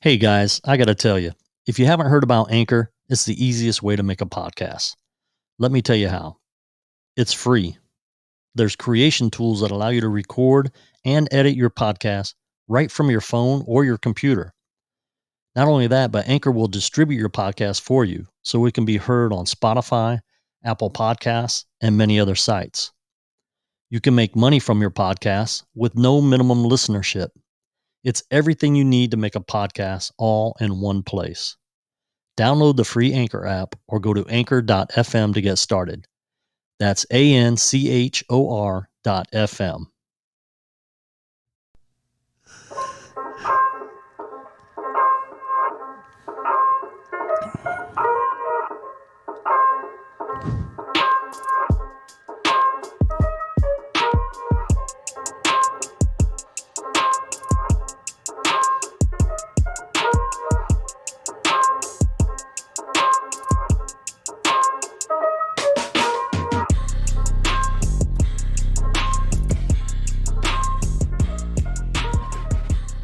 Hey guys, I got to tell you, if you haven't heard about Anchor, it's the easiest way to make a podcast. Let me tell you how. It's free. There's creation tools that allow you to record and edit your podcast right from your phone or your computer. Not only that, but Anchor will distribute your podcast for you so it can be heard on Spotify, Apple Podcasts, and many other sites. You can make money from your podcast with no minimum listenership. It's everything you need to make a podcast all in one place. Download the free Anchor app or go to anchor.fm to get started. That's ANCHOR.FM.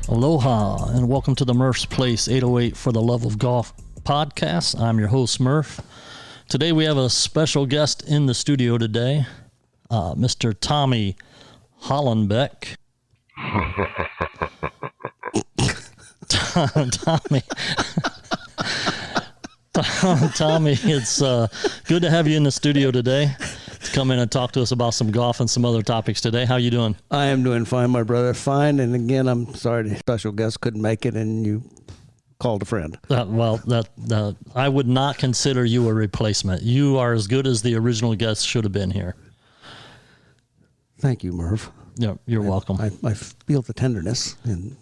Aloha and welcome to the Murph's Place 808 for the Love of Golf podcast. I'm your host, Murph. Today we have a special guest in the studio today, Mr. Tommy Hollenbeck. Tommy, it's good to have you in the studio today to come in and talk to us about some golf and some other topics today. How you doing? I am doing fine, my brother. Fine. And again, I'm sorry the special guest couldn't make it and you called a friend. I would not consider you a replacement. You are as good as the original guest should have been here. Thank you, Murph. Yeah, you're welcome. I feel the tenderness and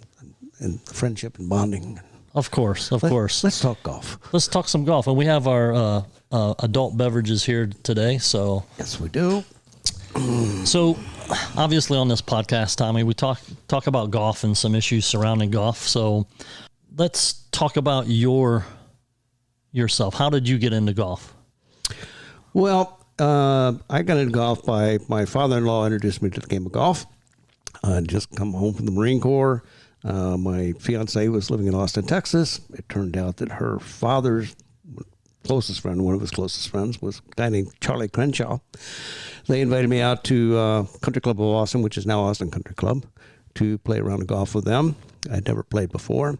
friendship and bonding. Of course. Let's talk golf. Let's talk some golf. And we have our adult beverages here today. So yes, we do. So obviously on this podcast, Tommy, we talk about golf and some issues surrounding golf. So let's talk about yourself. How did you get into golf? Well, I got into golf by my father-in-law introduced me to the game of golf. I'd just come home from the Marine Corps. My fiance was living in Austin, Texas. It turned out that her father's closest friend, one of his closest friends, was a guy named Charlie Crenshaw. They invited me out to Country Club of Austin, which is now Austin Country Club, to play a round of golf with them. I'd never played before.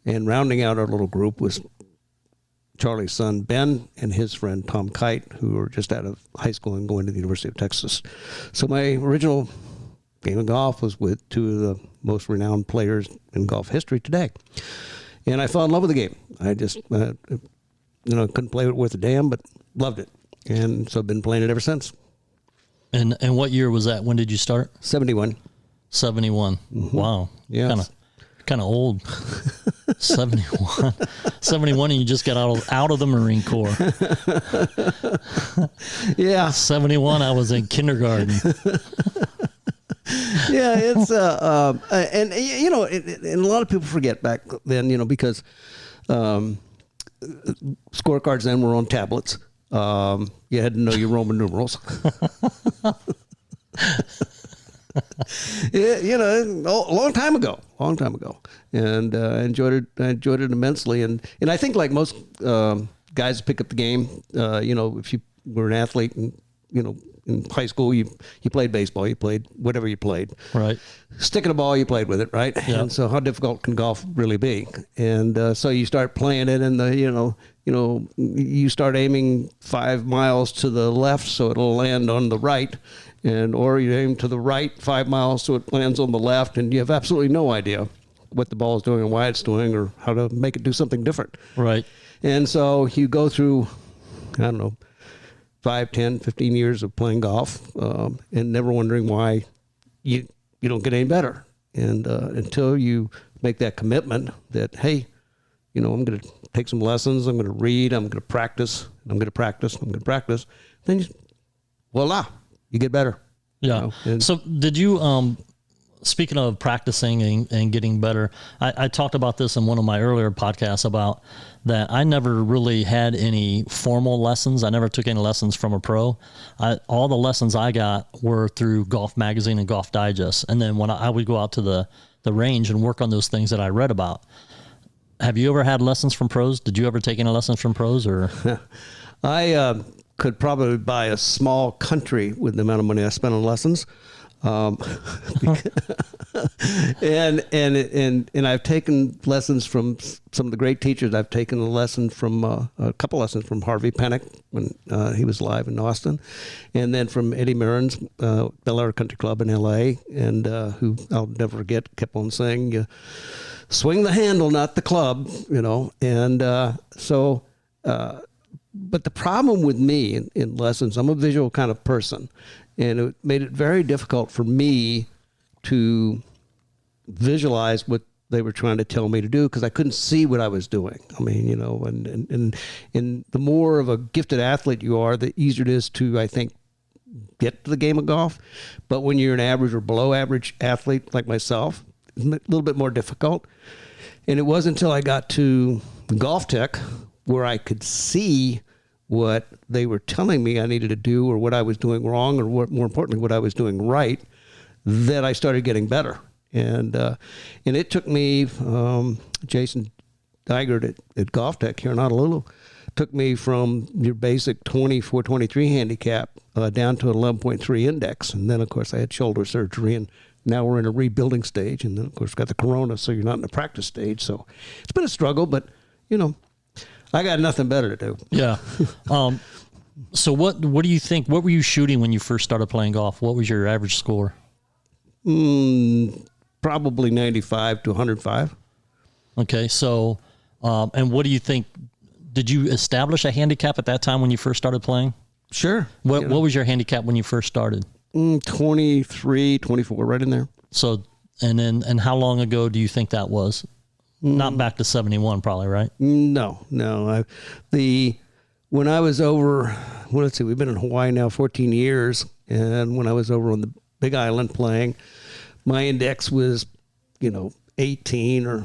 And rounding out our little group was Charlie's son, Ben, and his friend, Tom Kite, who were just out of high school and going to the University of Texas. So my original game of golf was with two of the most renowned players in golf history today. And I fell in love with the game. I just, couldn't play it worth a damn, but loved it. And so I've been playing it ever since. And what year was that? When did you start? 71. 71. Mm-hmm. Wow. Yeah. Kind of old. 71. 71 and you just got out of the Marine Corps. Yeah. 71, I was in kindergarten. Yeah, it's and a lot of people forget back then, because scorecards then were on tablets. You had to know your Roman numerals. A long time ago, and I enjoyed it immensely. And I think like most guys pick up the game, if you were an athlete and in high school, you played baseball, you played whatever you played. Right. Sticking a ball, you played with it, right? Yeah. And so how difficult can golf really be? And so you start playing it and you start aiming 5 miles to the left so it'll land on the right. Or you aim to the right 5 miles so it lands on the left, and you have absolutely no idea what the ball is doing and why it's doing or how to make it do something different. Right. And so you go through, 5, 10, 15 years of playing golf and never wondering why you don't get any better. And until you make that commitment that, hey, I'm going to take some lessons, I'm going to read, I'm going to practice, then voila, you get better. Yeah. So did you, speaking of practicing and getting better, I talked about this in one of my earlier podcasts about that I never really had any formal lessons. I never took any lessons from a pro. All the lessons I got were through Golf Magazine and Golf Digest. And then when I would go out to the range and work on those things that I read about. Have you ever had lessons from pros? Did you ever take any lessons from pros, or? I could probably buy a small country with the amount of money I spent on lessons. And I've taken lessons from some of the great teachers. I've taken a lesson from a couple lessons from Harvey Penick when he was live in Austin, and then from Eddie Marin's Bel Air Country Club in L.A. and who I'll never forget kept on saying, "You swing the handle, not the club," And but the problem with me in lessons, I'm a visual kind of person, and it made it very difficult for me to visualize what they were trying to tell me to do because I couldn't see what I was doing. I mean, and the more of a gifted athlete you are, the easier it is to, I think, get to the game of golf. But when you're an average or below average athlete like myself, it's a little bit more difficult. And it wasn't until I got to Golf Tech where I could see what they were telling me I needed to do or what I was doing wrong or more importantly, what I was doing right, that I started getting better. And it took me, Jason Digert at Golf Tech here in Honolulu, took me from your basic 24, 23 handicap down to an 11.3 index. And then, of course, I had shoulder surgery, and now we're in a rebuilding stage. And then, of course, got the corona, so you're not in the practice stage. So it's been a struggle, but, I got nothing better to do. Yeah. So what do you think? What were you shooting when you first started playing golf? What was your average score? Probably 95 to 105. Okay. So, and what do you think? Did you establish a handicap at that time when you first started playing? Sure. What was your handicap when you first started? 23, 24, right in there. So, and how long ago do you think that was? Not back to 71, probably, right? No. When I was over, let's see, we've been in Hawaii now 14 years, and when I was over on the Big Island playing, my index was, 18 or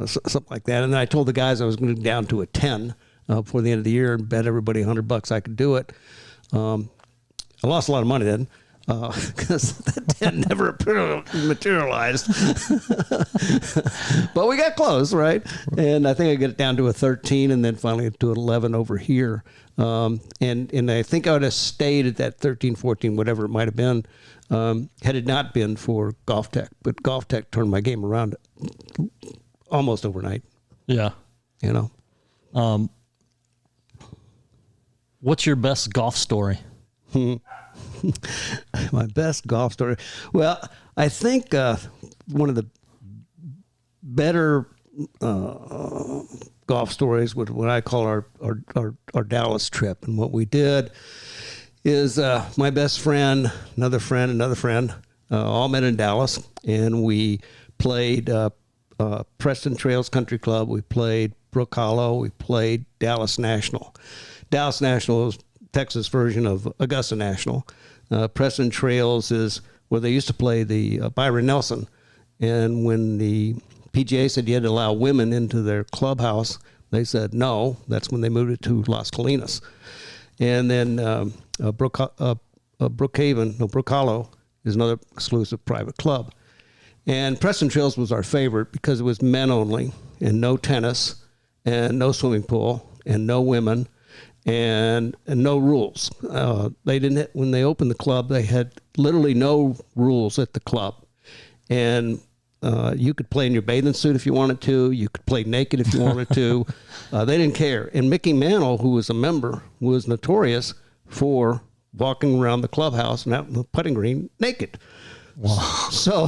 something like that. And then I told the guys I was going to go down to a 10 before the end of the year and bet everybody $100 I could do it. I lost a lot of money then. Because that 10 never materialized. But we got close, right? And I think I get it down to a 13 and then finally to an 11 over here. And I think I would have stayed at that 13, 14, whatever it might have been, had it not been for Golf Tech. But Golf Tech turned my game around almost overnight. Yeah. What's your best golf story? My best golf story. Well, I think one of the better golf stories was what I call our Dallas trip. And what we did is my best friend, another friend, all met in Dallas, and we played Preston Trails Country Club. We played Brook Hollow. We played Dallas National. Dallas National is Texas version of Augusta National. Preston Trails is where they used to play the Byron Nelson. And when the PGA said you had to allow women into their clubhouse, they said no. That's when they moved it to Las Colinas. And then Brook Hollow is another exclusive private club. And Preston Trails was our favorite because it was men only and no tennis and no swimming pool and no women. And no rules. They didn't. When they opened the club, they had literally no rules at the club, and you could play in your bathing suit if you wanted to. You could play naked if you wanted to. They didn't care. And Mickey Mantle, who was a member, was notorious for walking around the clubhouse and out in the putting green naked. Wow. So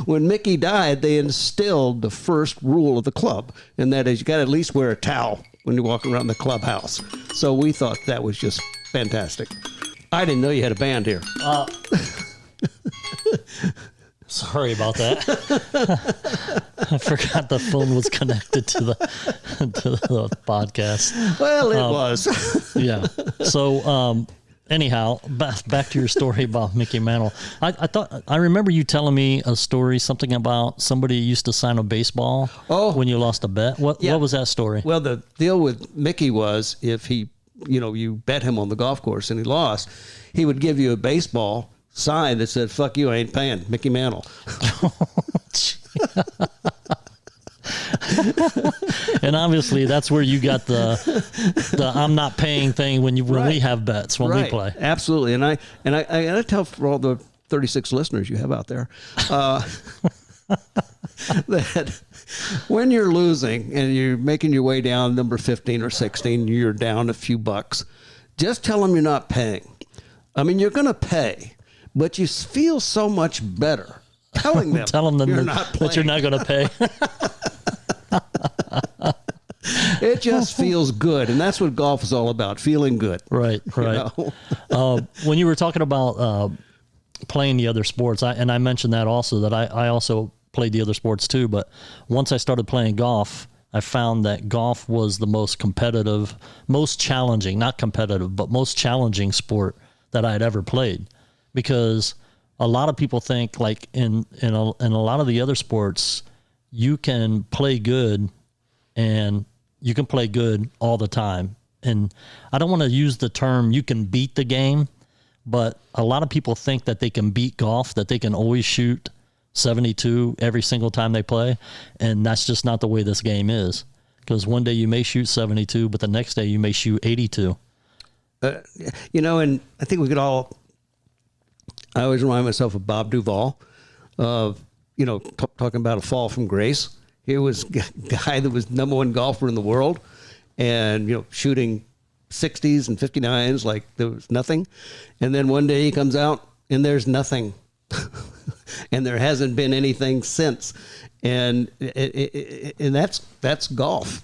when Mickey died, they instilled the first rule of the club, and that is you got to at least wear a towel when you're walking around the clubhouse. So we thought that was just fantastic. I didn't know you had a band here. Sorry about that. I forgot the phone was connected to the podcast. Well, it was. Yeah. So, anyhow, back to your story about Mickey Mantle. I remember you telling me a story, something about somebody used to sign a baseball when you lost a bet. What was that story? Well, the deal with Mickey was if he, you bet him on the golf course and he lost, he would give you a baseball sign that said, "Fuck you, I ain't paying, Mickey Mantle." And obviously that's where you got the I'm not paying thing when we have bets when we play. Absolutely. And I gotta tell for all the 36 listeners you have out there, that when you're losing and you're making your way down number 15 or 16, you're down a few bucks, just tell them you're not paying. I mean, you're going to pay, but you feel so much better telling them, you're not playing. That you're not going to pay. It just feels good, and that's what golf is all about, feeling good. Right. You know? When you were talking about playing the other sports, I mentioned that also, that I also played the other sports too, but once I started playing golf, I found that golf was the most competitive, most challenging, not competitive, but most challenging sport that I had ever played. Because a lot of people think, like in a lot of the other sports, you can play good and you can play good all the time. And I don't want to use the term you can beat the game, but a lot of people think that they can beat golf, that they can always shoot 72 every single time they play. And that's just not the way this game is. Because one day you may shoot 72, but the next day you may shoot 82. You know, and I think I always remind myself of Bob Duvall, you know, talking about a fall from grace. He was a guy that was #1 golfer in the world and, you know, shooting 60s and 59s like there was nothing. And then one day he comes out and there's nothing. And there hasn't been anything since. And that's golf.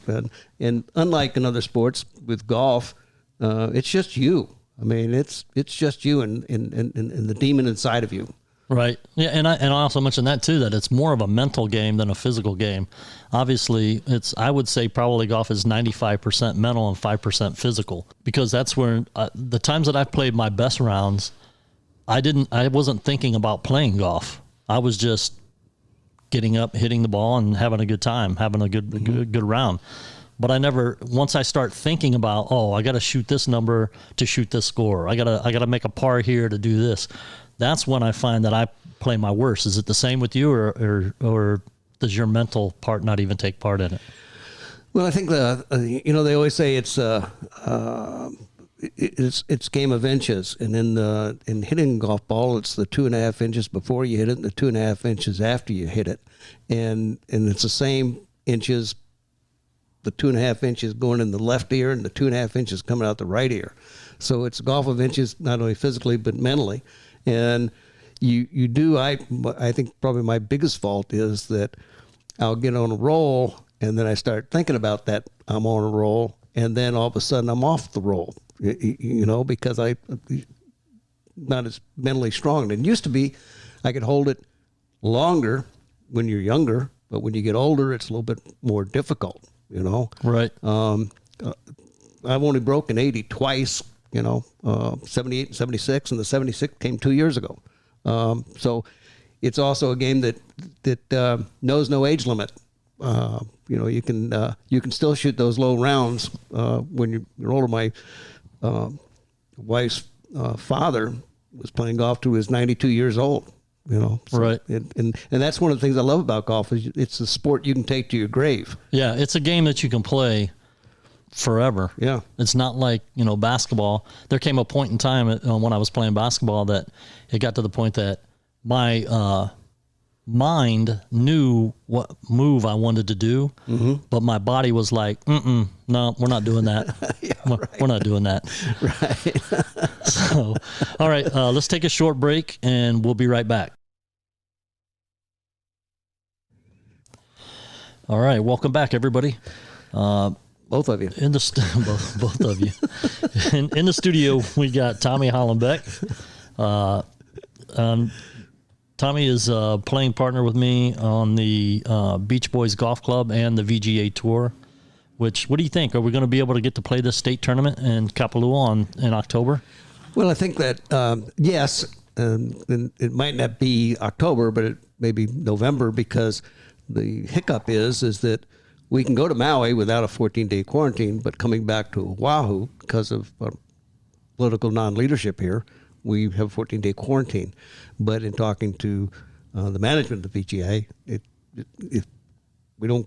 And unlike in other sports with golf, it's just you. I mean, it's just you and the demon inside of you. Right. Yeah, and I also mentioned that too, that it's more of a mental game than a physical game. Obviously, I would say probably golf is 95% mental and 5% physical, because that's where the times that I've played my best rounds, I wasn't thinking about playing golf. I was just getting up, hitting the ball, and having a good time, having a good round. But once I start thinking about, I got to shoot this number to shoot this score. I got to make a par here to do this. That's when I find that I play my worst. Is it the same with you, or does your mental part not even take part in it? Well, I think they always say it's game of inches, and in hitting a golf ball, it's the 2.5 inches before you hit it and the 2.5 inches after you hit it, and it's the same inches. The 2.5 inches going in the left ear and the 2.5 inches coming out the right ear. So it's a golf of inches, not only physically but mentally. And you do. I think probably my biggest fault is that I'll get on a roll and then I start thinking about that I'm on a roll, and then all of a sudden I'm off the roll. You know, because I'm not as mentally strong. And it used to be I could hold it longer when you're younger, but when you get older, it's a little bit more difficult. You know, right. I've only broken 80 twice, 78 and 76, and the 76 came 2 years ago. So it's also a game that knows no age limit. You can still shoot those low rounds when you're older. My wife's father was playing golf till he was 92 years old. Right. And that's one of the things I love about golf is it's a sport you can take to your grave. Yeah, it's a game that you can play forever. Yeah. It's not like, basketball. There came a point in time when I was playing basketball that it got to the point that my mind knew what move I wanted to do, but my body was like, no, we're not doing that. Yeah, we're not doing that. Right. So, all right, let's take a short break and we'll be right back. All right, welcome back, everybody. Both of you. Both of you. In the studio, we got Tommy Hollenbeck. Tommy is a playing partner with me on the Beach Boys Golf Club and the VGA Tour. What do you think? Are we going to be able to get to play this state tournament in Kapalua in October? Well, I think that, yes, and it might not be October, but it may be November, because the hiccup is that we can go to Maui without a 14-day quarantine, but coming back to Oahu because of political non-leadership here, we have a 14-day quarantine. But in talking to the management of the PGA, if we don't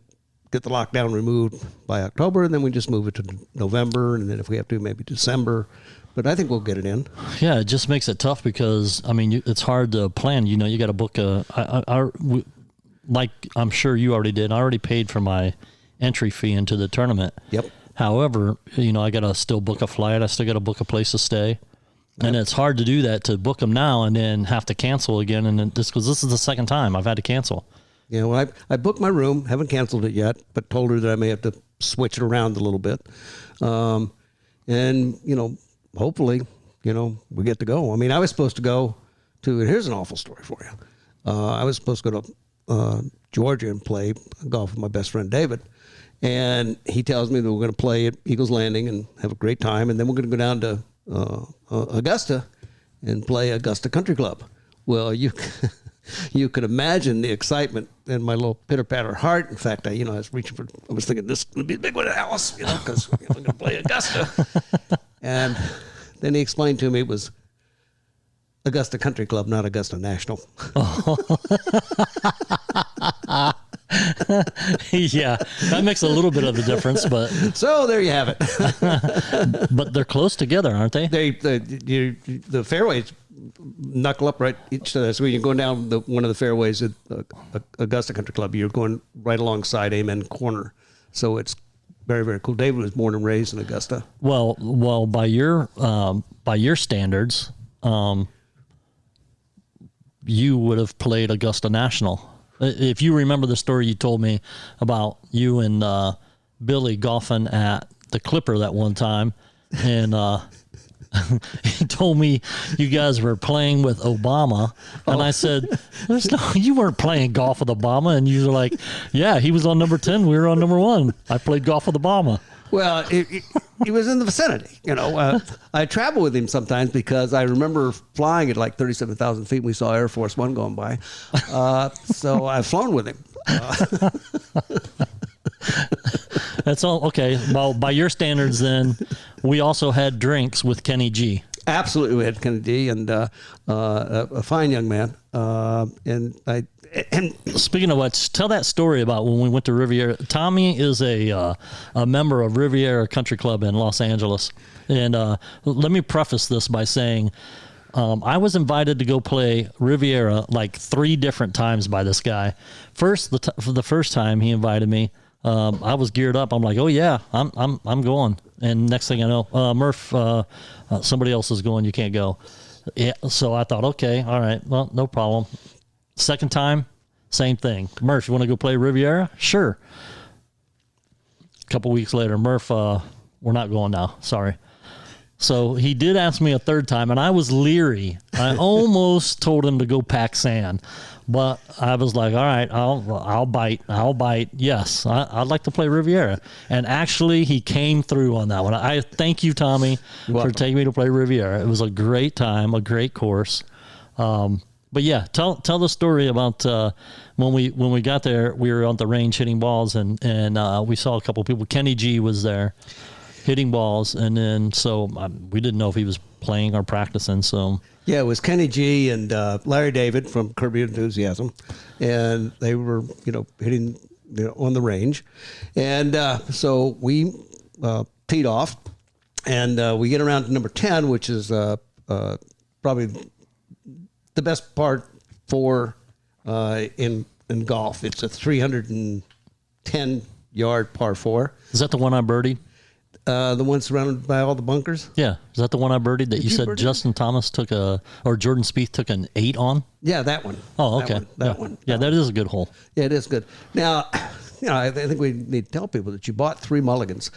get the lockdown removed by October, and then we just move it to November, and then if we have to, maybe December. But I think we'll get it in. Yeah, it just makes it tough because, I mean, it's hard to plan. You know, you got to book like I'm sure you already did. I already paid for my entry fee into the tournament. Yep. However, you know, I got to still book a flight. I still got to book a place to stay. Yep. And it's hard to do that, to book them now and then have to cancel again. And then because this is the second time I've had to cancel. Yeah, well, I booked my room, haven't canceled it yet, but told her that I may have to switch it around a little bit. And, you know, hopefully, you know, we get to go. I mean, I was supposed to go to, and here's an awful story for you. I was supposed to go to Georgia and play golf with my best friend David. And he tells me that we're going to play at Eagles Landing and have a great time. And then we're going to go down to Augusta and play Augusta Country Club. Well, you could imagine the excitement in my little pitter-patter heart. In fact, I was thinking this would be a big one at Alice, you know, because we're going to play Augusta. And then he explained to me it was Augusta Country Club, not Augusta National. Yeah, that makes a little bit of a difference, but so there you have it. But they're close together, aren't they? The fairways knuckle up right each other. So when you're going down one of the fairways at Augusta Country Club, you're going right alongside Amen Corner. So it's very, very cool. David was born and raised in Augusta. Well, by your standards, you would have played Augusta National. If you remember the story you told me about you and Billy golfing at the Clipper that one time, and he told me you guys were playing with Obama, and I said, you weren't playing golf with Obama, and you were like, yeah, he was on number 10, we were on number 1. I played golf with Obama. Well, he was in the vicinity. You know, I travel with him sometimes because I remember flying at like 37,000 feet. And we saw Air Force One going by, so I've flown with him. That's all. Okay. Well, by your standards, then we also had drinks with Kenny G. Absolutely, we had Kenny G and a fine young man. And speaking of which, tell that story about when we went to Riviera. Tommy is a member of Riviera Country Club in Los Angeles. And let me preface this by saying I was invited to go play Riviera like 3 different times by this guy. First, for the first time he invited me, I was geared up. I'm like, oh yeah, I'm going. And next thing I know, Murph, somebody else is going. You can't go. Yeah. So I thought, okay, all right, well, no problem. Second time, same thing. Murph, you want to go play Riviera? Sure. A couple weeks later, Murph, we're not going now. Sorry. So he did ask me a third time, and I was leery. I almost told him to go pack sand, but I was like, all right, I'll bite. Yes, I'd like to play Riviera. And actually, he came through on that one. I thank you, Tommy, for taking me to play Riviera. It was a great time, a great course. But yeah, tell the story about when we got there. We were on the range hitting balls, and we saw a couple of people. Kenny G was there hitting balls, and then so we didn't know if he was playing or practicing. So yeah, it was Kenny G and Larry David from Curb Your Enthusiasm, and they were hitting on the range, and so we teed off, and we get around to number 10, which is probably the best part 4 in golf. It's a 310-yard par 4. Is that the one I birdied? The one surrounded by all the bunkers? Yeah. Is that the one I birdied that you said Justin Thomas took or Jordan Spieth took an 8 on? Yeah, that one. Oh, okay. That one. Yeah, that is a good hole. Yeah, it is good. Now, I think we need to tell people that you bought 3 mulligans.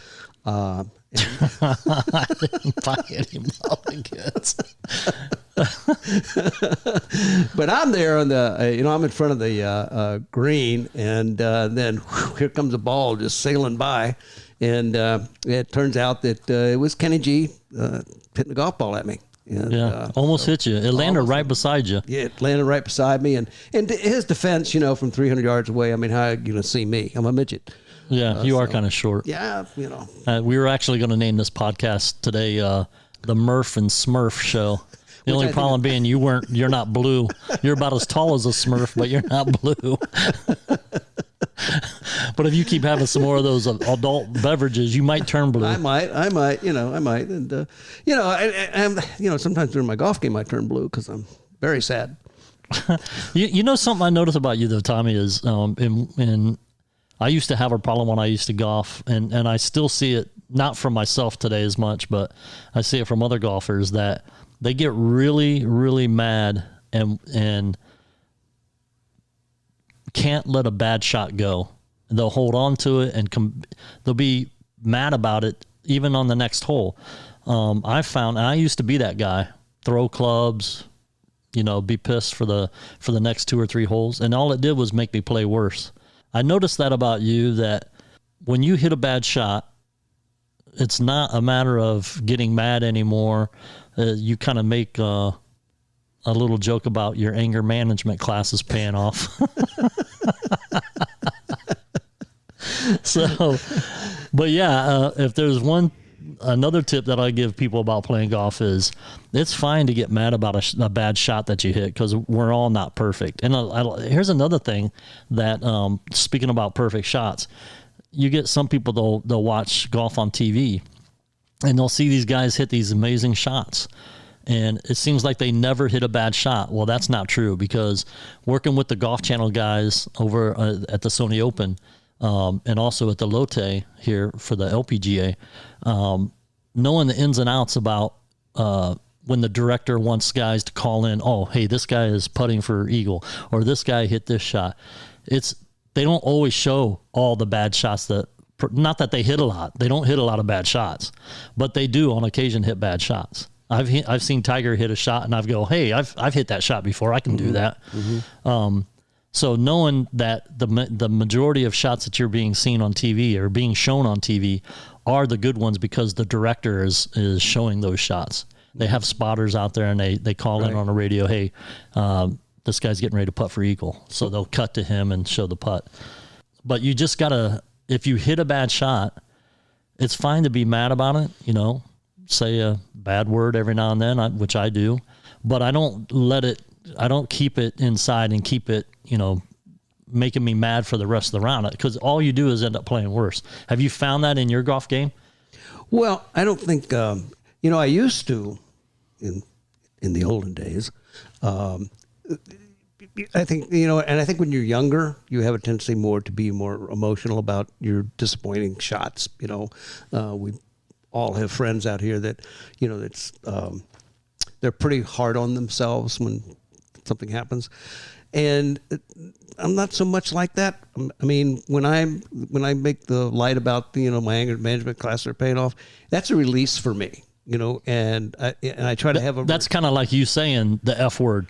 I didn't buy any mulligans. But I'm there on the, I'm in front of the green, and then here comes a ball just sailing by. And it turns out that it was Kenny G hitting the golf ball at me. And, almost hit you. It landed right beside you. Yeah, it landed right beside me. And to his defense, from 300 yards away, I mean, how are you going to see me? I'm a midget. Yeah, you are kind of short. Yeah, we were actually going to name this podcast today the Murph and Smurf Show. The only problem being you're not blue. You're about as tall as a Smurf, but you're not blue. But if you keep having some more of those adult beverages, you might turn blue. I might, and sometimes during my golf game I turn blue because I'm very sad. You know something I noticed about you though, Tommy, is in I used to have a problem when I used to golf, and I still see it, not from myself today as much, but I see it from other golfers, that they get really, really mad and can't let a bad shot go. They'll hold on to it and they'll be mad about it even on the next hole. I found, and I used to be that guy, throw clubs, be pissed for the next 2 or 3 holes, and all it did was make me play worse. I noticed that about you, that when you hit a bad shot, it's not a matter of getting mad anymore. You kind of make a little joke about your anger management classes paying off. So, but yeah, if there's another tip that I give people about playing golf is it's fine to get mad about a bad shot that you hit, because we're all not perfect. And here's another thing that, speaking about perfect shots, you get some people, they'll watch golf on TV and they'll see these guys hit these amazing shots, and it seems like they never hit a bad shot. Well, that's not true, because working with the Golf Channel guys over at the Sony Open, and also at the Lotte here for the LPGA, knowing the ins and outs about when the director wants guys to call in, oh, hey, this guy is putting for eagle, or this guy hit this shot. They don't always show all the bad shots not that they hit a lot. They don't hit a lot of bad shots, but they do on occasion hit bad shots. I've seen Tiger hit a shot and I've go, hey, I've hit that shot before. I can do that. Mm-hmm. So knowing that the majority of shots that you're being seen on TV or being shown on TV are the good ones, because the director is showing those shots. They have spotters out there, and they call in on the radio, hey, this guy's getting ready to putt for eagle. So they'll cut to him and show the putt. But you just gotta, if you hit a bad shot, it's fine to be mad about it, say a bad word every now and then, which I do, but I don't keep it inside and keep it, making me mad for the rest of the round, because all you do is end up playing worse. Have you found that in your golf game? Well, I don't think, I used to in the olden days. I think, and I think when you're younger, you have a tendency more to be more emotional about your disappointing shots. We all have friends out here that, they're pretty hard on themselves when something happens. And I'm not so much like that. I mean, when I make the light about my anger management class are paying off, that's a release for me, and I try to have that's kind of like you saying the F word.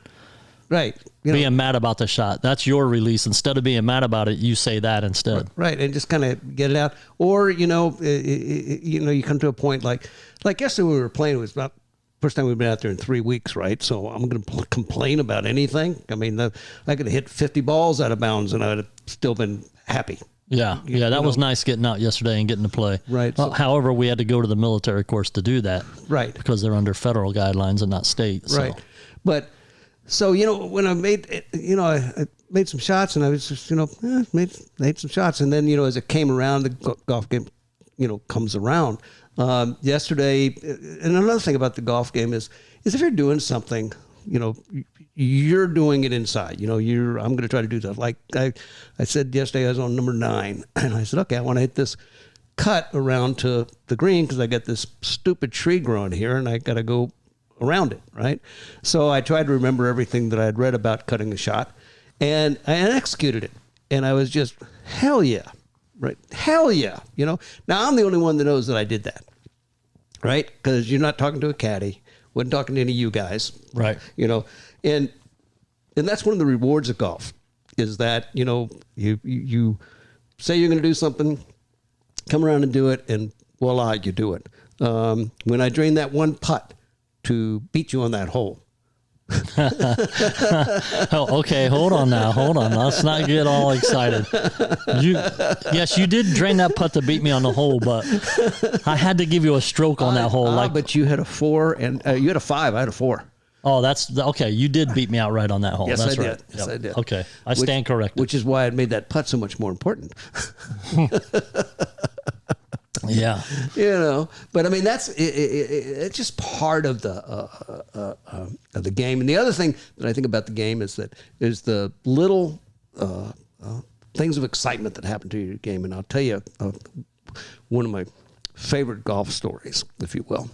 Right. Being mad about the shot. That's your release. Instead of being mad about it, you say that instead. Right. And just kind of get it out. Or, you come to a point like yesterday we were playing, it was about first time we've been out there in 3 weeks, right? So I'm going to complain about anything. I mean, I could have hit 50 balls out of bounds and I would have still been happy. Yeah. That was nice getting out yesterday and getting to play. Right. Well, however, we had to go to the military course to do that. Right. Because they're under federal guidelines and not state. So. Right. But so, when I made, I made some shots and I was just, made some shots. And then, as it came around, the golf game, comes around. Yesterday, and another thing about the golf game is if you're doing something, you're doing it inside. I'm going to try to do that. Like I said yesterday, I was on number 9, and I said, okay, I want to hit this cut around to the green because I got this stupid tree growing here, and I got to go around it, right? So I tried to remember everything that I had read about cutting a shot, and I executed it. And I was just, hell yeah, right? Hell yeah, Now, I'm the only one that knows that I did that, right? Because you're not talking to a caddy, wasn't talking to any of you guys. Right. And that's one of the rewards of golf, is that, you say you're going to do something, come around and do it, and voila, you do it. When I drained that one putt to beat you on that hole. Oh, okay, hold on. Let's not get all excited. Yes, you did drain that putt to beat me on the hole, but I had to give you a stroke on that hole. But you had a 4 and you had a 5. I had a 4. Oh, okay. You did beat me out right on that hole. Yes, that's I right. did. Yes, I did. Okay, I stand corrected. Which is why it made that putt so much more important. Yeah. But I mean, it's just part of the game. And the other thing that I think about the game is the little things of excitement that happen to your game. And I'll tell you one of my favorite golf stories, if you will.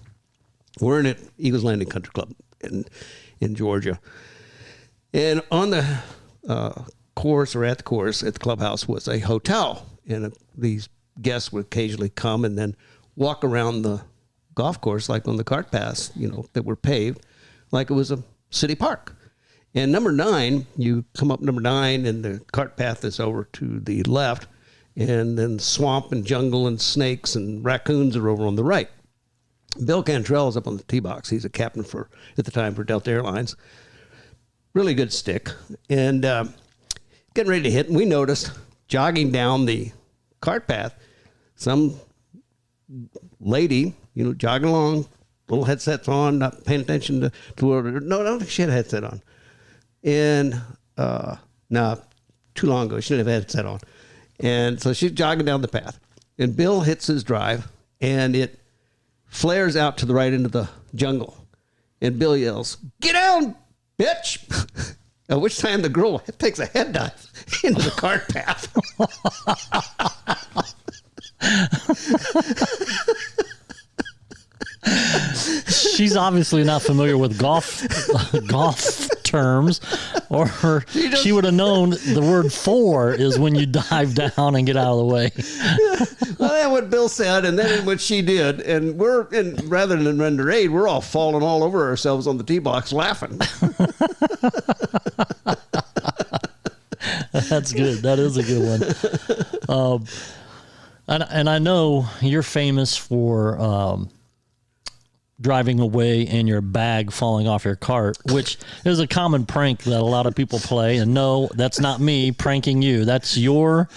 We're in at Eagles Landing Country Club in Georgia. And on the course, or at the course, at the clubhouse, was a hotel. And these guests would occasionally come and then walk around the golf course, like on the cart paths, that were paved, like it was a city park. And number 9, you come up number 9, and the cart path is over to the left, and then swamp and jungle and snakes and raccoons are over on the right. Bill Cantrell is up on the tee box. He's a captain at the time for Delta Airlines. Really good stick. And getting ready to hit, and we noticed jogging down the cart path, some lady, jogging along, little headsets on, not paying attention to the world. No, I don't think she had a headset on. And too long ago, she didn't have a headset on. And so she's jogging down the path. And Bill hits his drive, and it flares out to the right into the jungle. And Bill yells, "Get down, bitch!" At which time the girl takes a head dive into the cart path. She's obviously not familiar with golf terms, or she would have known the word "for" is when you dive down and get out of the way. Well, that's what Bill said, and then what she did, and rather than render aid, we're all falling all over ourselves on the tee box laughing. That's good. That is a good one. And I know you're famous for driving away and your bag falling off your cart, which is a common prank that a lot of people play. And no, that's not me pranking you. That's your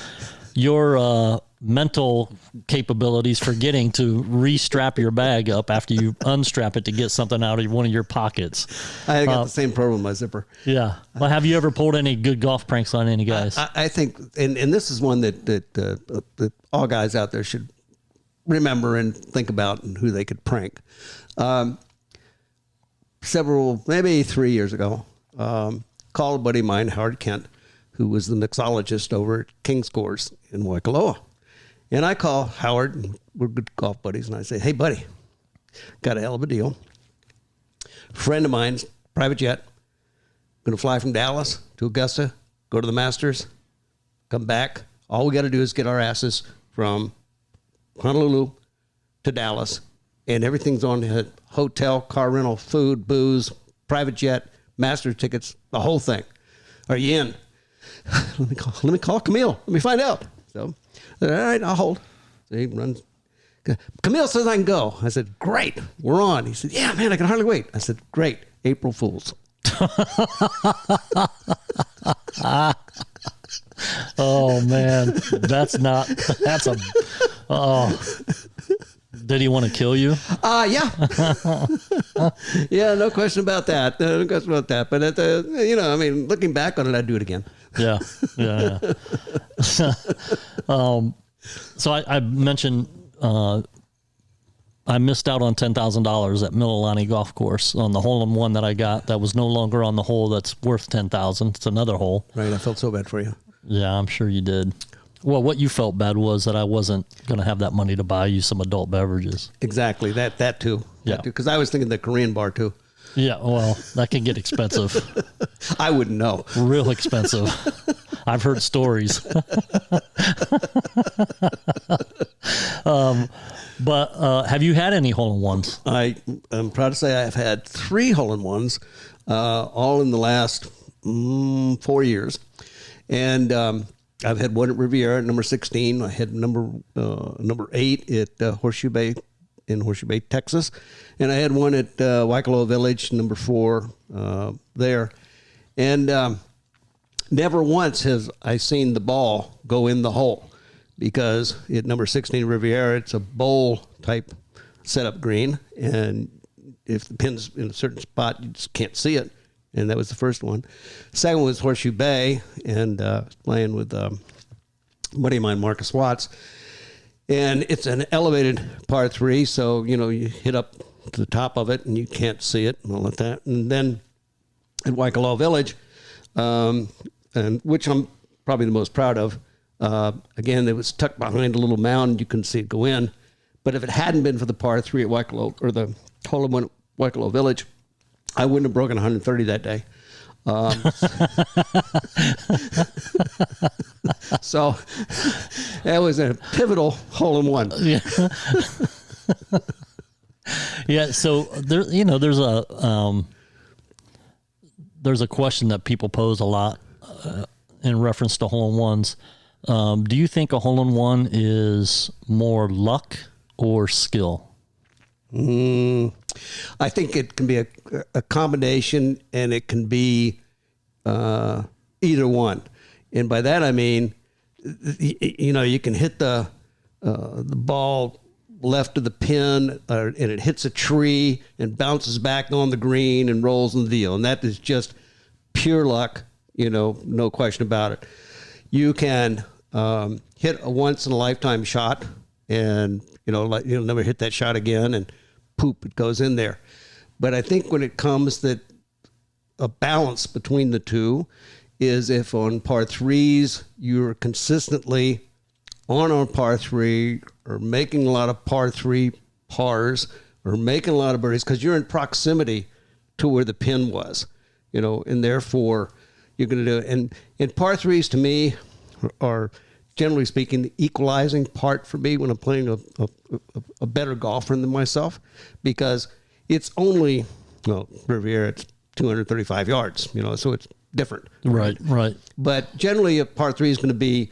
mental capabilities forgetting to restrap your bag up after you unstrap it to get something out of one of your pockets. I got the same problem with my zipper. Yeah. Well, have you ever pulled any good golf pranks on any guys? I think, and this is one that all guys out there should remember and think about, and who they could prank. Maybe 3 years ago, called a buddy of mine, Howard Kent, who was the mixologist over at King's Course in Waikoloa. And I call Howard, and we're good golf buddies, and I say, "Hey, buddy, got a hell of a deal. Friend of mine's private jet, going to fly from Dallas to Augusta, go to the Masters, come back. All we got to do is get our asses from Honolulu to Dallas, and everything's on the hotel, car rental, food, booze, private jet, Masters tickets, the whole thing. Are you in?" Let me call Camille. Let me find out. So, all right, I'll hold. So he runs. Camille says I can go. I said, "Great, we're on." He said, "Yeah, man, I can hardly wait." I said, "Great, April Fools." Oh man, did he want to kill you? Yeah. Yeah, no question about that. No question about that. But looking back on it, I'd do it again. Yeah. So I mentioned I missed out on $10,000 at Mililani Golf Course on the hole-in-one that I got. That was no longer on the hole that's worth $10,000. It's another hole. Right. I felt so bad for you. Yeah, I'm sure you did. Well, what you felt bad was that I wasn't going to have that money to buy you some adult beverages. Exactly. That too. Yeah. Because I was thinking the Korean bar too. Yeah, well, that can get expensive. I wouldn't know. Real expensive. I've heard stories. But have you had any hole-in-ones? I'm proud to say I've had 3 hole-in-ones, all in the last 4 years. And I've had one at Riviera at number 16. I had number 8 at Horseshoe Bay in Horseshoe Bay, Texas. And I had one at Waikoloa Village, number 4 there. And never once has I seen the ball go in the hole, because at number 16 Riviera, it's a bowl type setup green, and if the pin's in a certain spot, you just can't see it. And that was the first one. Second one was Horseshoe Bay, and playing with a buddy of mine, Marcus Watts. And it's an elevated par 3, so, you hit up to the top of it and you can't see it and all of that. And then at Waikoloa Village, and which I'm probably the most proud of, again, it was tucked behind a little mound. You couldn't see it go in. But if it hadn't been for the par 3 at Waikoloa, or the hole in one at Waikoloa Village, I wouldn't have broken 130 that day. So that was a pivotal hole in one. Yeah. Yeah. So there's a question that people pose a lot in reference to hole in ones. Do you think a hole in one is more luck or skill? I think it can be a combination, and it can be either one. And by that I mean, you can hit the ball left of the pin, and it hits a tree and bounces back on the green and rolls in the deal, and that is just pure luck. No question about it. You can hit a once in a lifetime shot, and you'll never hit that shot again, and poop, it goes in there. But I think when it comes that a balance between the two is if on par 3s you're consistently on par 3 or making a lot of par 3 pars or making a lot of birdies because you're in proximity to where the pin was, and therefore you're going to do it. And par 3s to me are, generally speaking, the equalizing part for me when I'm playing a better golfer than myself, because it's only, Riviera, it's 235 yards, so it's different. Right. But generally a par 3 is going to be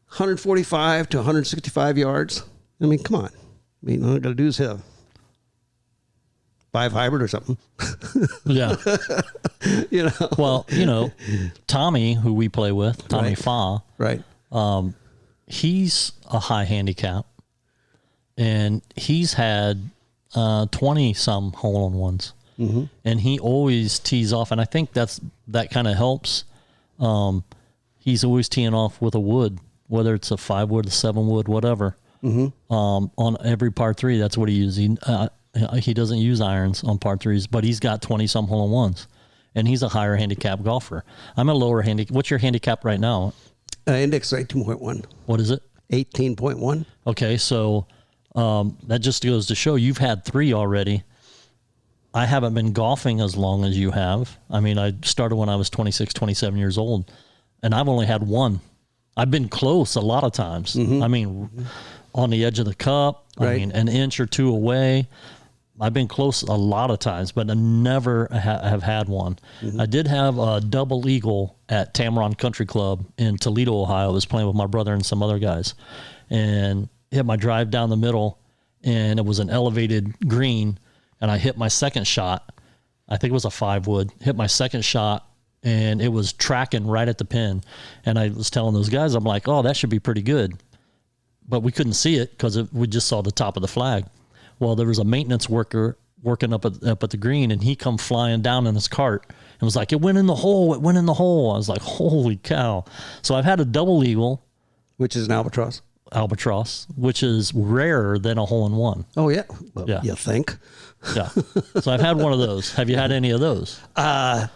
145 to 165 yards. I mean, come on. All I got to do is hit a 5 hybrid or something. Yeah. Well, Tommy, who we play with, Tommy Fa. Right. He's a high handicap, and he's had 20 some hole in ones, and he always tees off, and I think that kind of helps. He's always teeing off with a wood, whether it's a 5 wood, a 7 wood, whatever. On every par 3, that's what he uses. He doesn't use irons on par 3s, but he's got 20 some hole in ones, and he's a higher handicap golfer. I'm a lower handicap. What's your handicap right now? Index 18.1. What is it? 18.1. Okay, so that just goes to show you've had 3 already. I haven't been golfing as long as you have. I mean, I started when I was 26, 27 years old, and I've only had 1. I've been close a lot of times. I mean, on the edge of the cup, right. I mean, an inch or 2 away. I've been close a lot of times, but I never have had one. I did have a double eagle at Tameron Country Club in Toledo, Ohio. I was playing with my brother and some other guys, and hit my drive down the middle, and it was an elevated green, and I hit my second shot. I think it was a 5 wood. Hit my second shot, and it was tracking right at the pin. And I was telling those guys, I'm like, oh, that should be pretty good. But we couldn't see it because we just saw the top of the flag. Well, there was a maintenance worker working up at the green, and he come flying down in his cart and was like, it went in the hole. It went in the hole. I was like, holy cow. So I've had a double eagle. Which is an albatross. Which is rarer than a hole in one. Oh, yeah. Well, yeah. You think? Yeah. So I've had one of those. Have you had any of those? I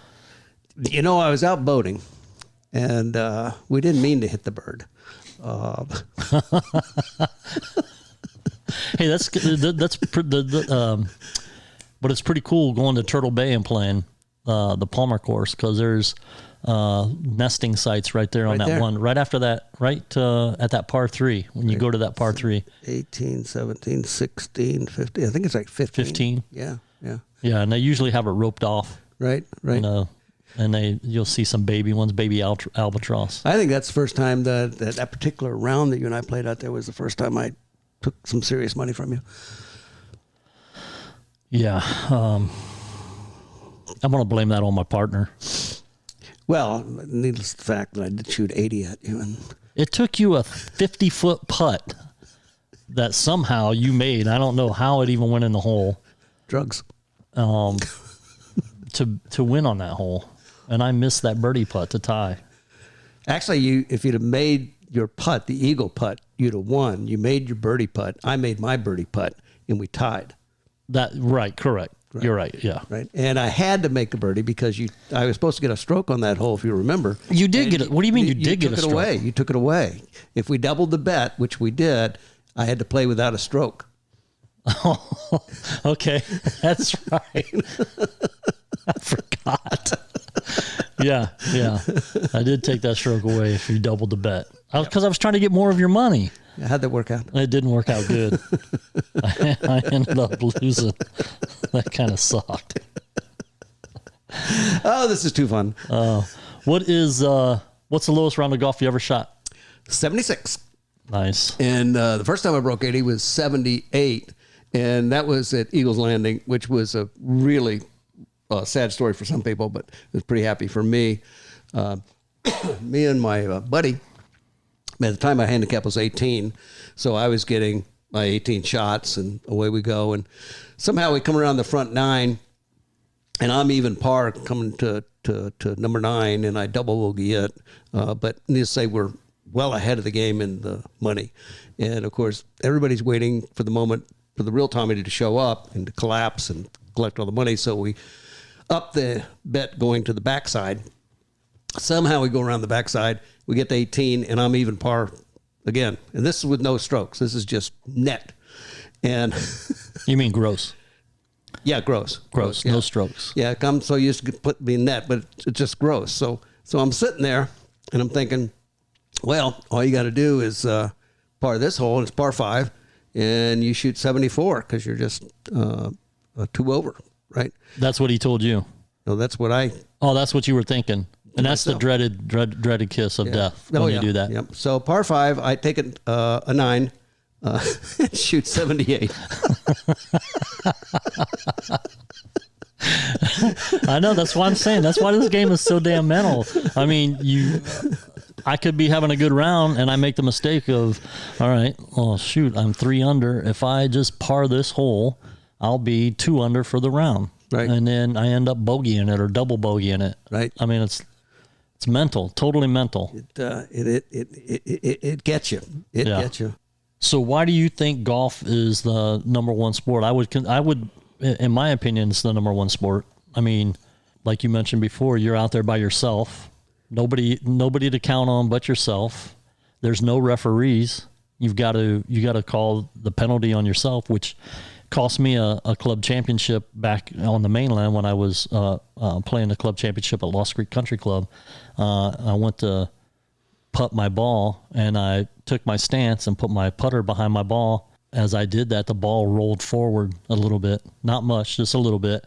was out boating, and we didn't mean to hit the bird. Hey, but it's pretty cool going to Turtle Bay and playing the Palmer course, because there's nesting sites right there on that one, right after that, at that par 3, when you go to that par 3. 18, 17, 16, 15. I think it's like 15. 15? Yeah. Yeah, and they usually have it roped off. Right. And you'll see some baby ones, baby albatross. I think that's the first time that particular round that you and I played out there was the first time I took some serious money from you. Yeah. I'm going to blame that on my partner. Well, needless the fact that I did shoot 80 at you. And it took you a 50-foot putt that somehow you made. I don't know how it even went in the hole. Drugs. to win on that hole, and I missed that birdie putt to tie. Actually, if you'd have made your putt, the eagle putt, you'd have won. You made your birdie putt. I made my birdie putt, and we tied. Right, correct. Right. You're right, yeah. Right, and I had to make a birdie because I was supposed to get a stroke on that hole, if you remember. You did get it. What do you mean you did get a stroke? You took it away. If we doubled the bet, which we did, I had to play without a stroke. Oh, okay. That's right. I forgot. Yeah. I did take that stroke away if you doubled the bet. Because I was trying to get more of your money. How'd that work out? It didn't work out good. I ended up losing. That kind of sucked. Oh, this is too fun. What's the lowest round of golf you ever shot? 76. Nice. And the first time I broke 80 was 78. And that was at Eagles Landing, which was a really sad story for some people, but it was pretty happy for me. Me and my buddy, at the time my handicap was 18, so I was getting my 18 shots, and away we go. And somehow we come around the front nine, and I'm even par coming to number 9, and I double bogey it. But needless to say, we're well ahead of the game in the money. And, of course, everybody's waiting for the moment for the real Tommy to show up and to collapse and collect all the money. So we up the bet going to the backside. Somehow we go around the backside. We get to 18, and I'm even par again. And this is with no strokes. This is just net. And you mean gross? Yeah, gross. Gross, yeah. No strokes. Yeah, I'm so used to being net, but it's just gross. So I'm sitting there, and I'm thinking, well, all you got to do is par this hole, and it's par 5, and you shoot 74 because you're just 2 over, right? That's what he told you. No, that's what I... Oh, that's what you were thinking. And that's the dreaded kiss of death when you do that. Yep. So par 5, I take it a 9, and shoot 78. I know. That's why I'm saying. That's why this game is so damn mental. I mean, I could be having a good round, and I make the mistake of, all right, well, shoot, I'm 3 under. If I just par this hole, I'll be 2 under for the round. Right. And then I end up bogeying it or double bogeying it. Right. I mean, it's mental, totally mental. It gets you. It gets you. So why do you think golf is the number one sport? I would, in my opinion, it's the number one sport. I mean, like you mentioned before, you're out there by yourself. Nobody to count on but yourself. There's no referees. You got to call the penalty on yourself, which cost me a club championship back on the mainland when I was playing the club championship at Lost Creek Country Club. I went to putt my ball, and I took my stance and put my putter behind my ball. As I did that, the ball rolled forward a little bit, not much, just a little bit,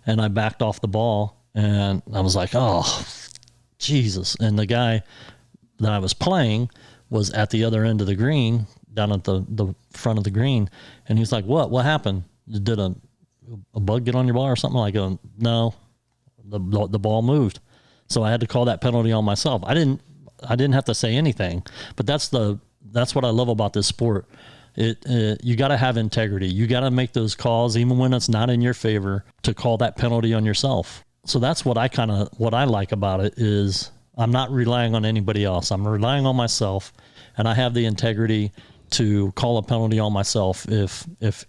and I backed off the ball, and I was like, oh, Jesus. And the guy that I was playing was at the other end of the green, down at the front of the green, and he's like, what happened? Did a bug get on your ball or something? Like, no, the ball moved. So I had to call that penalty on myself. I didn't have to say anything, but that's what I love about this sport. You got to have integrity. You got to make those calls, even when it's not in your favor, to call that penalty on yourself. So that's what I like about it is I'm not relying on anybody else. I'm relying on myself, and I have the integrity to call a penalty on myself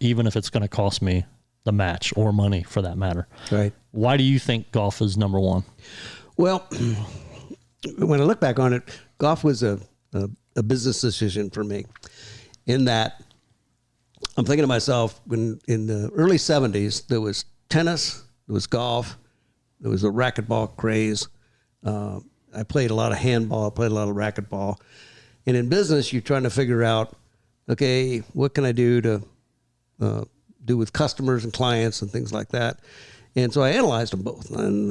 even if it's going to cost me the match or money for that matter. Right. Why do you think golf is number one? Well, when I look back on it, golf was a business decision for me. In that, I'm thinking to myself, when in the early 70s, there was tennis, there was golf, there was a racquetball craze. I played a lot of handball, I played a lot of racquetball. And in business, you're trying to figure out, okay, what can I do to do with customers and clients and things like that? And so I analyzed them both. And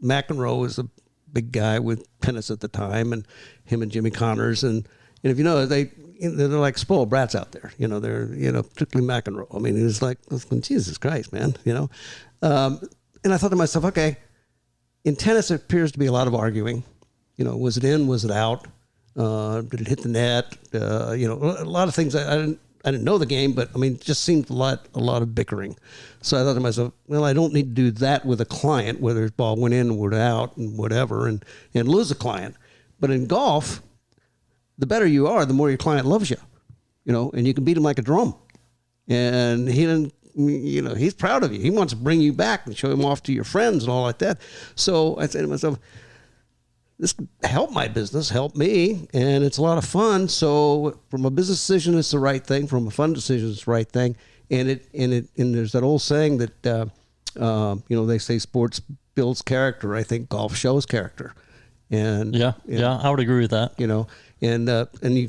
McEnroe was a big guy with tennis at the time, and him and Jimmy Connors. And if you know, they're like spoiled brats out there. They're particularly McEnroe. I mean, it was like, Jesus Christ, man. And I thought to myself, okay, in tennis, it appears to be a lot of arguing. Was it in? Was it out? Did it hit the net? A lot of things I didn't know the game, but I mean, it just seemed a lot of bickering. So I thought to myself, well, I don't need to do that with a client, whether his ball went in or went out and whatever, and lose a client. But in golf, the better you are, the more your client loves you, and you can beat him like a drum. And he didn't, he's proud of you. He wants to bring you back and show him off to your friends and all like that. So I said to myself, this could help my business, help me, and it's a lot of fun. So from a business decision, it's the right thing. From a fun decision, it's the right thing. And there's that old saying that they say sports builds character. I think golf shows character. And yeah, I would agree with that. And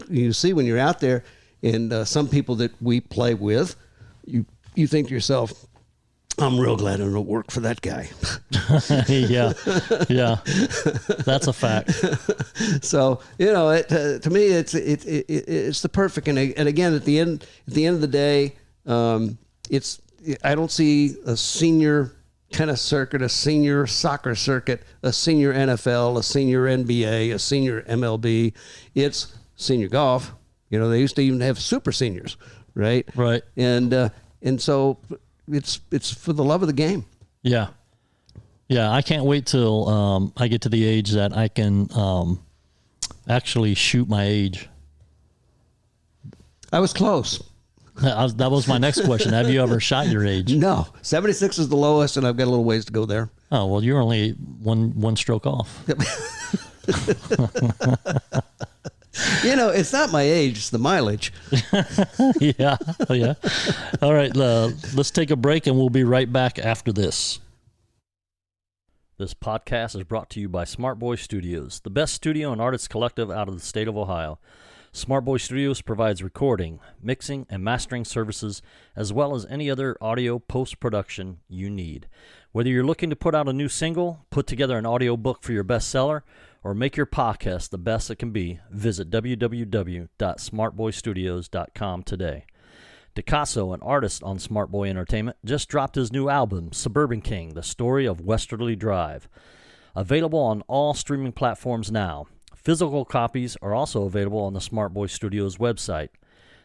you see when you're out there, and some people that we play with, you think to yourself, I'm real glad I don't work for that guy. yeah, that's a fact. So to me, it's the perfect. And again, at the end of the day, I don't see a senior tennis circuit, a senior soccer circuit, a senior NFL, a senior NBA, a senior MLB. It's senior golf. They used to even have super seniors, right? Right. And so it's for the love of the game. Yeah. I can't wait till I get to the age that I can actually shoot my age. I was close. That was my next question. Have you ever shot your age? No. 76 is the lowest, and I've got a little ways to go there. Oh, well, you're only one stroke off. It's not my age, it's the mileage. Yeah. All right, let's take a break, and we'll be right back after this. This podcast is brought to you by Smart Boy Studios, the best studio and artist collective out of the state of Ohio. Smart Boy Studios provides recording, mixing, and mastering services, as well as any other audio post-production you need. Whether you're looking to put out a new single, put together an audio book for your bestseller, or make your podcast the best it can be, visit www.smartboystudios.com today. DeCasso, an artist on Smart Boy Entertainment, just dropped his new album, Suburban King, The Story of Westerly Drive. Available on all streaming platforms now. Physical copies are also available on the Smart Boy Studios website.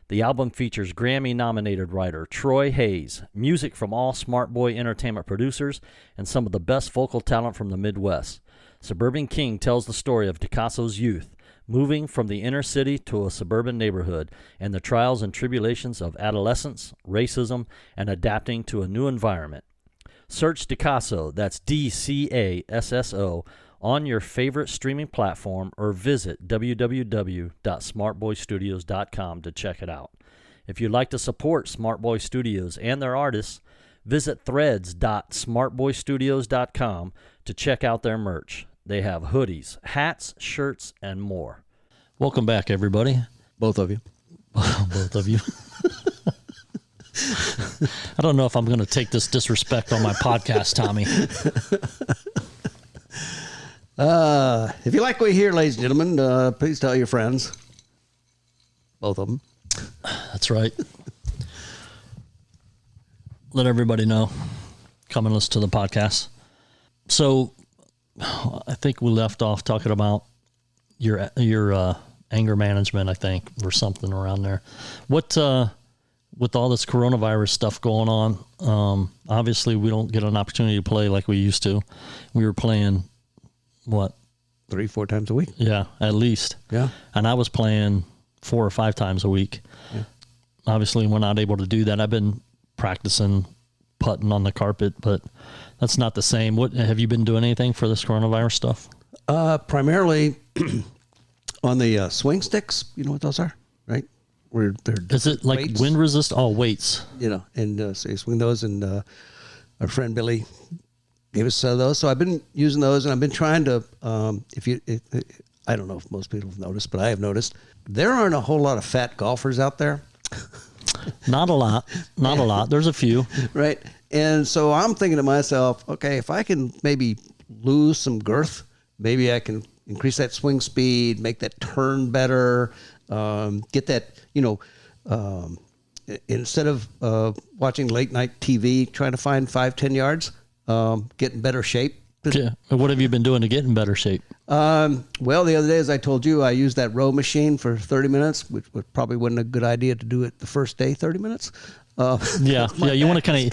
The album features Grammy-nominated writer Troy Hayes, music from all Smart Boy Entertainment producers, and some of the best vocal talent from the Midwest. Suburban King tells the story of DeCasso's youth, moving from the inner city to a suburban neighborhood, and the trials and tribulations of adolescence, racism, and adapting to a new environment. Search DeCasso, that's DCASSO, on your favorite streaming platform, or visit www.smartboystudios.com to check it out. If you'd like to support Smart Boy Studios and their artists, visit threads.smartboystudios.com to check out their merch. They have hoodies, hats, shirts, and more. Welcome back, everybody. Both of you. Both of you. I don't know if I'm going to take this disrespect on my podcast, Tommy. If you like what you hear, ladies and gentlemen, please tell your friends. Both of them. That's right. Let everybody know. Come and listen to the podcast. So I think we left off talking about your anger management, I think, or something around there. What with all this coronavirus stuff going on, obviously we don't get an opportunity to play like we used to. We were playing, what? 3-4 times a week. Yeah, at least. Yeah. And I was playing 4 or 5 times a week. Yeah. Obviously, we're not able to do that. I've been practicing putting on the carpet, but that's not the same. What have you been doing anything for this coronavirus stuff? Primarily on the swing sticks. You know what those are, right? Where is it like weights? Wind resist? Oh, weights. And so you swing those, and our friend Billy gave us those. So I've been using those, and I've been trying to. I don't know if most people have noticed, but I have noticed there aren't a whole lot of fat golfers out there. Not a lot. Not a lot. There's a few. Right. And so I'm thinking to myself, okay, if I can maybe lose some girth, maybe I can increase that swing speed, make that turn better, get that, instead of watching late night TV, trying to find 5-10 yards, get in better shape. Yeah. What have you been doing to get in better shape? Well, the other day, as I told you, I used that row machine for 30 minutes, which probably wasn't a good idea to do it the first day, 30 minutes. Yeah. You want to kind of,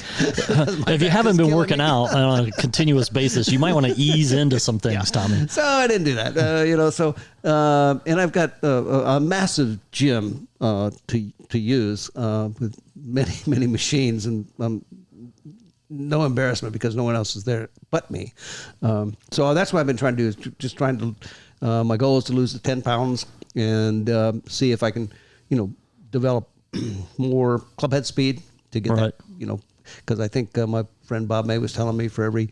if you haven't been working out on a continuous basis, you might want to ease into some things, Tommy. So I didn't do that, and I've got a massive gym to use with many machines, and no embarrassment because no one else is there but me. So that's what I've been trying to do, is just trying to, my goal is to lose the 10 pounds and see if I can, develop more club head speed to get that, because I think my friend Bob May was telling me for every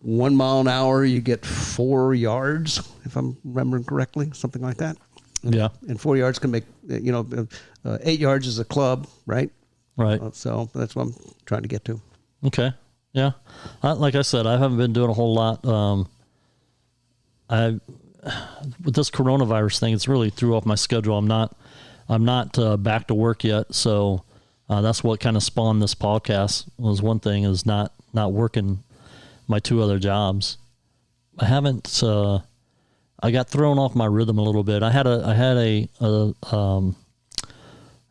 1 mile an hour, you get 4 yards, if I'm remembering correctly, something like that. Yeah. And 4 yards can make, 8 yards is a club, right? Right. So that's what I'm trying to get to. Okay. Yeah. Like I said, I haven't been doing a whole lot. With this coronavirus thing, it's really threw off my schedule. I'm not back to work yet. So that's what kind of spawned this podcast. Was one thing is not working my 2 other jobs. I haven't, I got thrown off my rhythm a little bit. I had a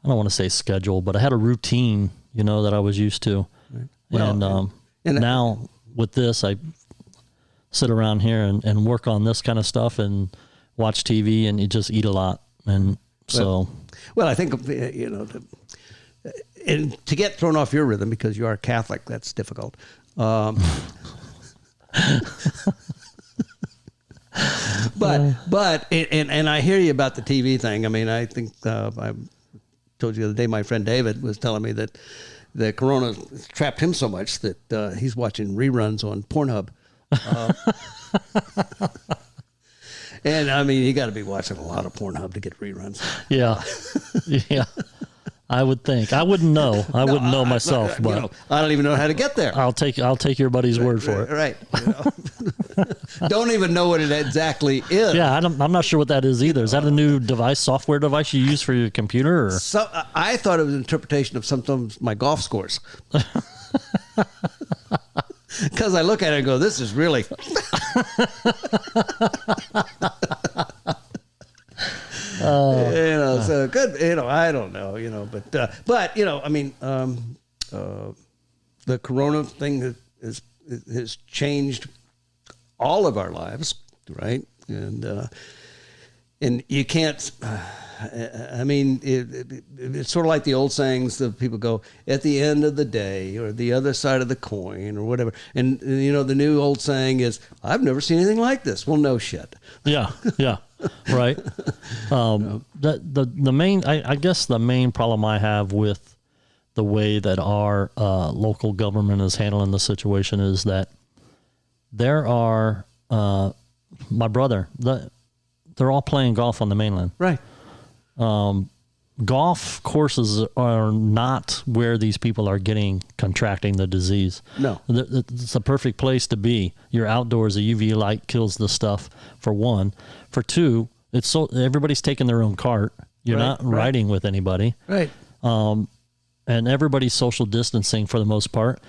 I don't want to say schedule, but I had a routine, that I was used to. Right. Well, and now with this, I sit around here and work on this kind of stuff and watch TV, and you just eat a lot. And so, well, I think, and to get thrown off your rhythm because you are Catholic, that's difficult. But I hear you about the TV thing. I mean, I think I told you the other day, my friend David was telling me that the corona trapped him so much that he's watching reruns on Pornhub. And I mean, you got to be watching a lot of Pornhub to get reruns. Yeah. Yeah. I would think. I wouldn't know. I wouldn't know myself, but I don't even know how to get there. I'll take your buddy's word for it. Right. Don't even know what it exactly is. Yeah, I'm not sure what that is either. Is that a new software device you use for your computer? Or? So, I thought it was an interpretation of sometimes my golf scores. Because I look at it and go, this is really... So good, I don't know, but I mean, the corona thing has changed all of our lives, right? And you can't, I mean, it's sort of like the old sayings that people go, at the end of the day, or the other side of the coin, or whatever. And, the new old saying is, I've never seen anything like this. Well, no shit. Yeah, yeah, right. The main, I guess the main problem I have with the way that our local government is handling the situation is that there are, my brother, they're all playing golf on the mainland. Right. Golf courses are not where these people are contracting the disease. No. It's a perfect place to be. You're outdoors. The UV light kills the stuff, for one. For two, everybody's taking their own cart. You're not riding with anybody. Right. And everybody's social distancing for the most part.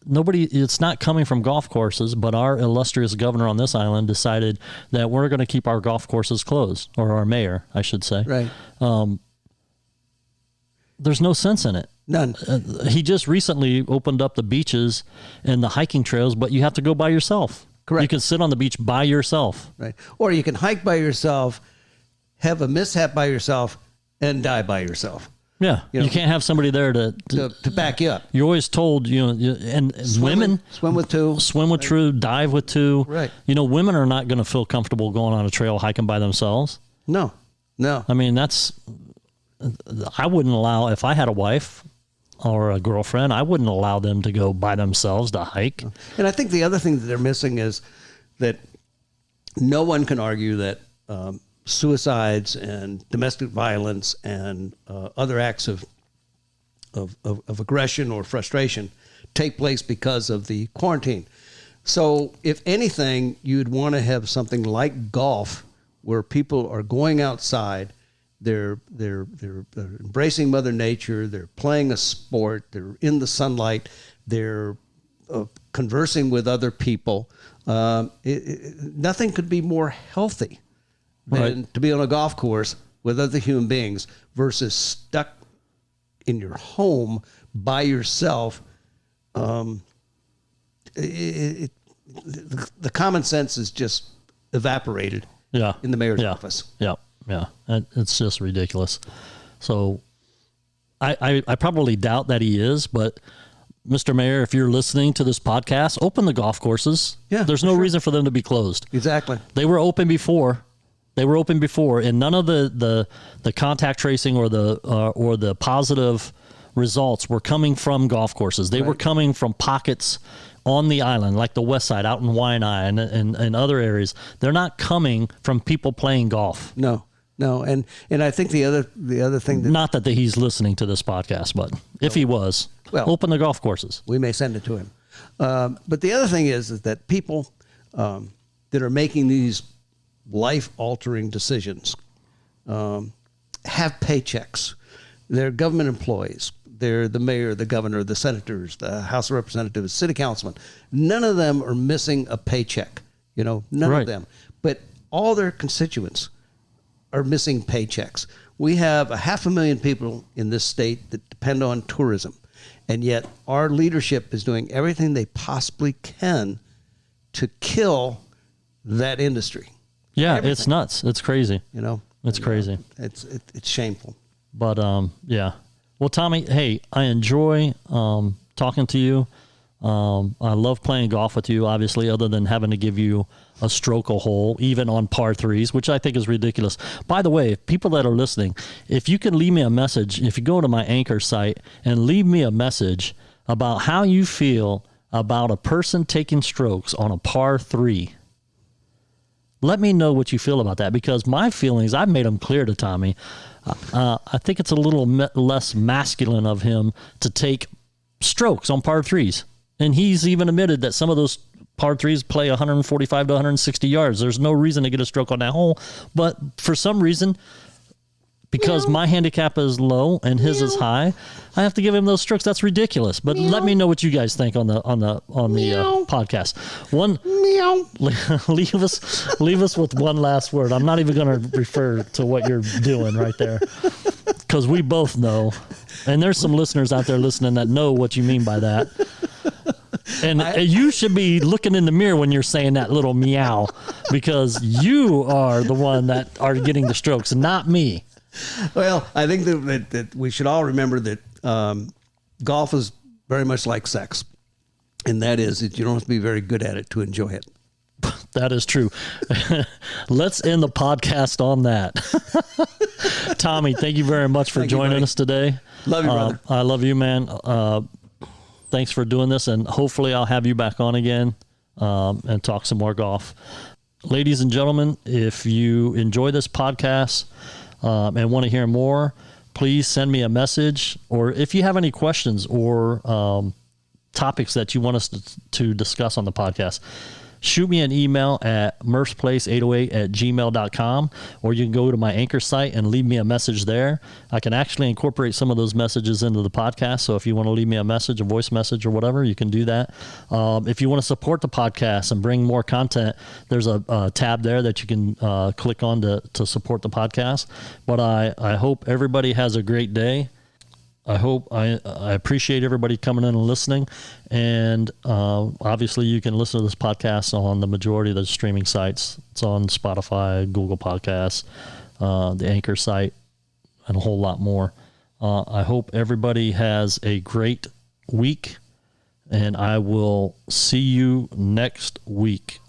It's not coming from golf courses, but our illustrious governor on this island decided that we're going to keep our golf courses closed, or our mayor, I should say. Right. There's no sense in it. None. He just recently opened up the beaches and the hiking trails, but you have to go by yourself. Correct. You can sit on the beach by yourself. Right. Or you can hike by yourself, have a mishap by yourself, and die by yourself. Yeah, you can't have somebody there to back you up. You're always told, and women swim with two, dive with two. Right. Women are not going to feel comfortable going on a trail hiking by themselves. No. I mean, I wouldn't allow, if I had a wife or a girlfriend, I wouldn't allow them to go by themselves to hike. And I think the other thing that they're missing is that no one can argue that suicides and domestic violence and other acts of aggression or frustration take place because of the quarantine. So if anything, you'd want to have something like golf where people are going outside, they're embracing Mother Nature, they're playing a sport, they're in the sunlight, they're conversing with other people. Nothing could be more healthy than to be on a golf course with other human beings versus stuck in your home by yourself. The common sense is just evaporated in the mayor's office. Yeah. It's just ridiculous. So I probably doubt that he is, but Mr. Mayor, if you're listening to this podcast, open the golf courses. Yeah, there's no reason for them to be closed. Exactly. They were open before. And none of the contact tracing or the positive results were coming from golf courses. They were coming from pockets on the island, like the west side, out in Waianae and other areas. They're not coming from people playing golf. No, and I think the other thing that, not that he's listening to this podcast, but if he was, open the golf courses. We may send it to him. But the other thing is that people that are making these life-altering decisions have paychecks. They're government employees. They're the mayor, the governor, the senators, the House of Representatives, city councilmen. None of them are missing a paycheck. None of them. But all their constituents are missing paychecks. We have 500,000 people in this state that depend on tourism. And yet our leadership is doing everything they possibly can to kill that industry. Yeah, everything. It's nuts. It's crazy. It's crazy. It's shameful. But yeah. Well, Tommy, hey, I enjoy talking to you. I love playing golf with you, obviously, other than having to give you a stroke a hole, even on par threes, which I think is ridiculous. By the way, people that are listening, if you can leave me a message, if you go to my Anchor site and leave me a message about how you feel about a person taking strokes on a par three, let me know what you feel about that, because my feelings, I've made them clear to Tommy. I think it's a little less masculine of him to take strokes on par threes. And he's even admitted that some of those par threes play 145 to 160 yards. There's no reason to get a stroke on that hole. But for some reason, because my handicap is low and his is high, I have to give him those strokes. That's ridiculous. But let me know what you guys think on the podcast. Leave us with one last word. I'm not even going to refer to what you're doing right there, because we both know, and there's some listeners out there listening that know what you mean by that. And you should be looking in the mirror when you're saying that little meow, because you are the one that are getting the strokes, not me. Well, I think that we should all remember that golf is very much like sex. And that is that you don't have to be very good at it to enjoy it. That is true. Let's end the podcast on that. Tommy, thank you very much for joining us today. Love you, brother. I love you, man. Thanks for doing this, and hopefully I'll have you back on again and talk some more golf. Ladies and gentlemen, if you enjoy this podcast and want to hear more, please send me a message, or if you have any questions or topics that you want us to discuss on the podcast, shoot me an email at murphsplace808@gmail.com, or you can go to my Anchor site and leave me a message there. I can actually incorporate some of those messages into the podcast. So if you want to leave me a message, a voice message or whatever, you can do that. If you want to support the podcast and bring more content, there's a tab there that you can click on to support the podcast. But I hope everybody has a great day. I appreciate everybody coming in and listening. And obviously you can listen to this podcast on the majority of the streaming sites. It's on Spotify, Google Podcasts, the Anchor site, and a whole lot more. I hope everybody has a great week, and I will see you next week.